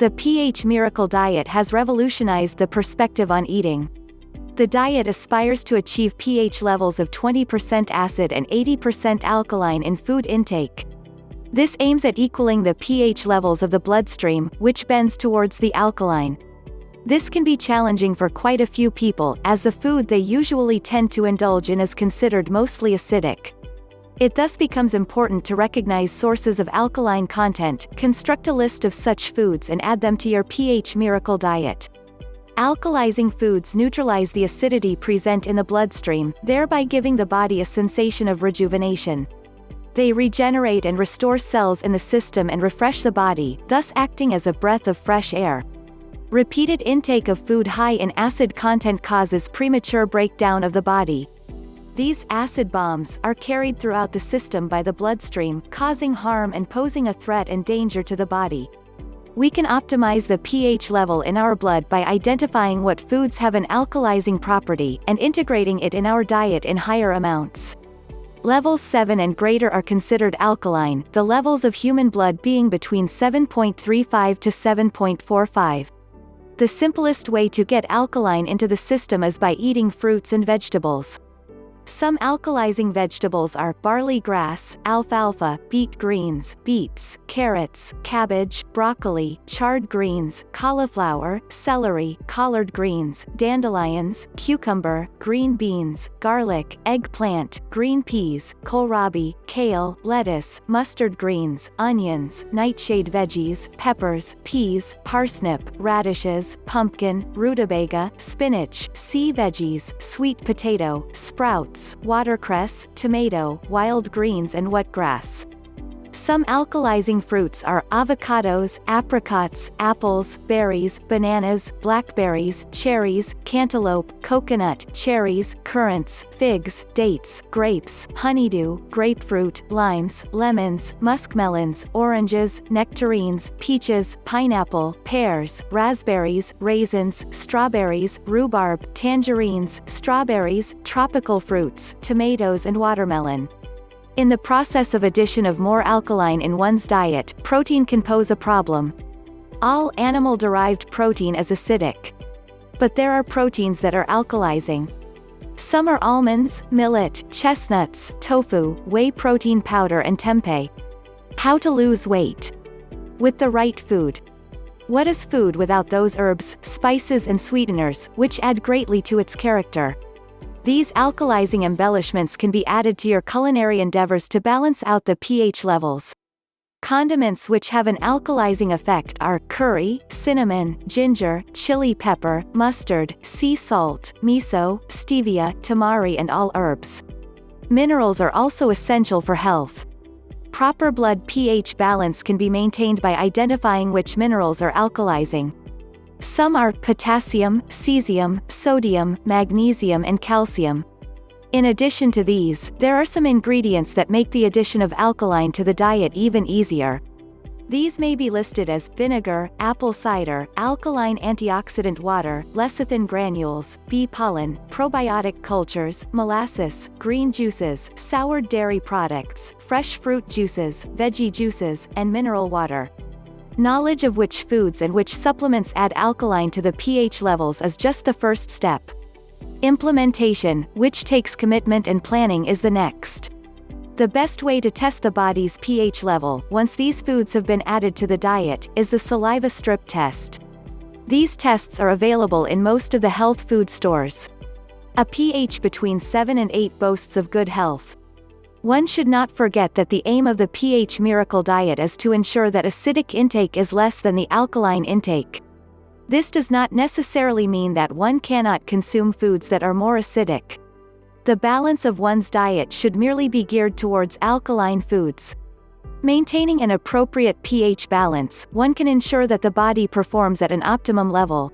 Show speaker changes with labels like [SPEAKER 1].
[SPEAKER 1] The pH Miracle Diet has revolutionized the perspective on eating. The diet aspires to achieve pH levels of 20% acid and 80% alkaline in food intake. This aims at equaling the pH levels of the bloodstream, which bends towards the alkaline. This can be challenging for quite a few people, as the food they usually tend to indulge in is considered mostly acidic. It thus becomes important to recognize sources of alkaline content, construct a list of such foods and add them to your pH Miracle Diet. Alkalizing foods neutralize the acidity present in the bloodstream, thereby giving the body a sensation of rejuvenation. They regenerate and restore cells in the system and refresh the body, thus acting as a breath of fresh air. Repeated intake of food high in acid content causes premature breakdown of the body. These acid bombs are carried throughout the system by the bloodstream, causing harm and posing a threat and danger to the body. We can optimize the pH level in our blood by identifying what foods have an alkalizing property, and integrating it in our diet in higher amounts. Levels 7 and greater are considered alkaline, the levels of human blood being between 7.35 to 7.45. The simplest way to get alkaline into the system is by eating fruits and vegetables. Some alkalizing vegetables are barley grass, alfalfa, beet greens, beets, carrots, cabbage, broccoli, chard greens, cauliflower, celery, collard greens, dandelions, cucumber, green beans, garlic, eggplant, green peas, kohlrabi, kale, lettuce, mustard greens, onions, nightshade veggies, peppers, peas, parsnip, radishes, pumpkin, rutabaga, spinach, sea veggies, sweet potato, sprouts, watercress, tomato, wild greens and wheatgrass. Some alkalizing fruits are avocados, apricots, apples, berries, bananas, blackberries, cherries, cantaloupe, coconut, cherries, currants, figs, dates, grapes, honeydew, grapefruit, limes, lemons, muskmelons, oranges, nectarines, peaches, pineapple, pears, raspberries, raisins, strawberries, rhubarb, tangerines, strawberries, tropical fruits, tomatoes and watermelon. In the process of addition of more alkaline in one's diet, protein can pose a problem. All animal-derived protein is acidic. But there are proteins that are alkalizing. Some are almonds, millet, chestnuts, tofu, whey protein powder and tempeh. How to lose weight. With the right food. What is food without those herbs, spices and sweeteners, which add greatly to its character? These alkalizing embellishments can be added to your culinary endeavors to balance out the pH levels. Condiments which have an alkalizing effect are curry, cinnamon, ginger, chili pepper, mustard, sea salt, miso, stevia, tamari and all herbs. Minerals are also essential for health. Proper blood pH balance can be maintained by identifying which minerals are alkalizing. Some are potassium, cesium, sodium, magnesium and calcium. In addition to these, there are some ingredients that make the addition of alkaline to the diet even easier. These may be listed as vinegar, apple cider, alkaline antioxidant water, lecithin granules, bee pollen, probiotic cultures, molasses, green juices, soured dairy products, fresh fruit juices, veggie juices, and mineral water. Knowledge of which foods and which supplements add alkaline to the pH levels is just the first step. Implementation, which takes commitment and planning, is the next. The best way to test the body's pH level, once these foods have been added to the diet, is the saliva strip test. These tests are available in most of the health food stores. A pH between 7 and 8 boasts of good health. One should not forget that the aim of the pH Miracle Diet is to ensure that acidic intake is less than the alkaline intake. This does not necessarily mean that one cannot consume foods that are more acidic. The balance of one's diet should merely be geared towards alkaline foods. Maintaining an appropriate pH balance, one can ensure that the body performs at an optimum level.